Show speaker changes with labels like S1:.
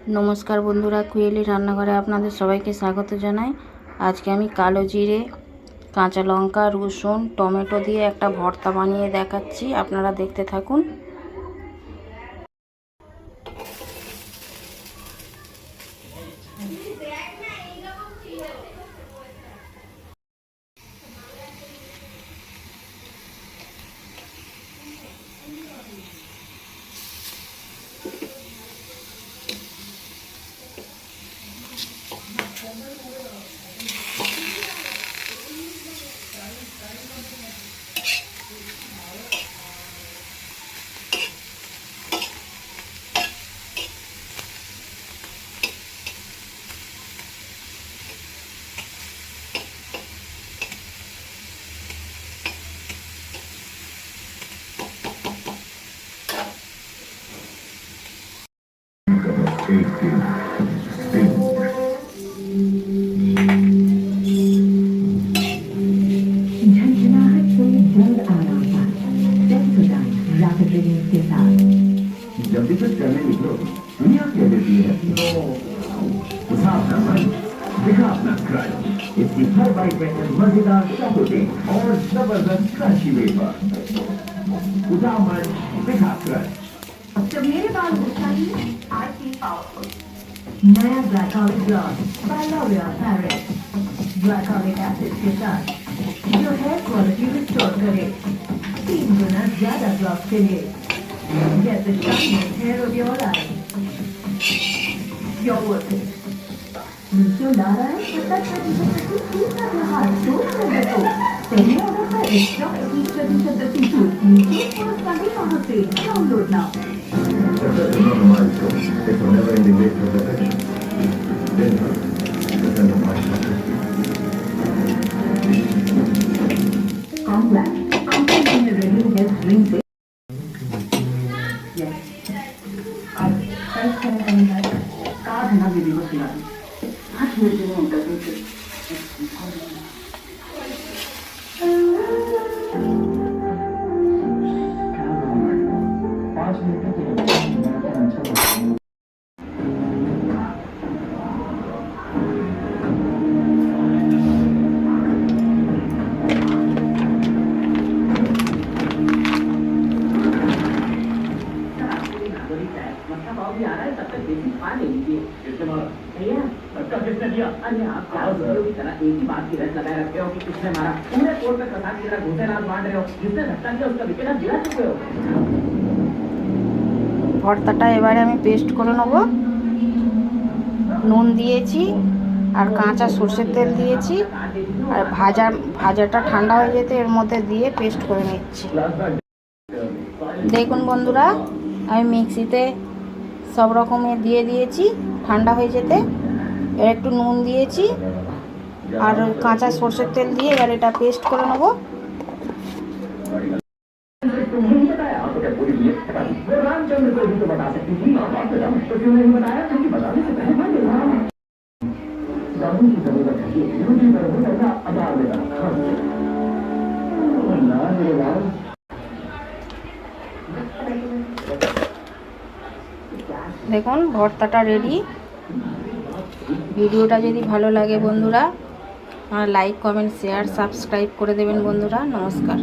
S1: নমস্কার বন্ধুরা, কুয়েলি রান্নাঘরে আপনাদের সবাইকে স্বাগত জানাই। আজকে আমি কালো জিরে, কাঁচা লঙ্কা, রসুন, টমেটো দিয়ে একটা ভর্তা বানিয়ে দেখাচ্ছি। আপনারা দেখতে থাকুন।
S2: झंझनाहट से जल्द आराम पाए, रैपिड रिलीफ के साथ। जब भी कुछ करने निकलो, दुनिया क्या देती है? उठा अपना मन, दिखा अपना क्रंच। इसकी हर बाइट में मजेदार चॉकलेट और जबरदस्त क्रंची वेफर। उठा मन, दिखा क्रंच। जब मेरे बाल उठा ही, आई फील पावरफुल। नया black olive gloss by L'Oreal Paris. Black olive acid के साथ जो हेयर क्वालिटी रिस्टोर करे, 3 गुना ज्यादा ग्लॉस के लिए। Get the shiniest hair of your life. You're worth it. क्यों ला रहा है? तीसरा त्योहार 2 पहले ऑर्डर पर एक्स्ट्रा 21% तक की छूट नीचे और सभी वहाँ से download now. It's a never-ending wait for perfection. Then, Complex. Complex in the ready health drink. Yes. अब साइज करने का कार्ड ना वीडियो को खिला दूँ। 8 मिनट में इंटरव्यू से भी आ रहा है, तब तक देसी खा ले लीजिए। किसने मारा? भैया। धक्का किसने दिया? अरे आप की तरह एक ही बात की रट लगाए रखे हो कि किसने मारा। पूरे कोर्ट में कसार की तरह घूसे रात बांट रहे हो। जिसने धक्का दिया उसका विकेट आप दिला चुके हो।
S1: ভর্তাটা এবারে আমি পেস্ট করে নেব। নুন দিয়েছি আর কাঁচা সরষের তেল দিয়েছি, আর ভাজাটা ঠান্ডা হয়ে যেতে এর মধ্যে দিয়ে পেস্ট করে নিচ্ছি। দেখুন বন্ধুরা, আমি মিক্সিতে সব রকমের দিয়ে দিয়েছি ঠান্ডা হয়ে যেতে। এর একটু নুন দিয়েছি আর কাঁচা সরষের তেল দিয়ে এবার এটা পেস্ট করে নেব। দেখুন ভর্তাটা রেডি। ভিডিওটা যদি ভালো লাগে বন্ধুরা, লাইক, কমেন্ট, শেয়ার, সাবস্ক্রাইব করে দেবেন বন্ধুরা। নমস্কার।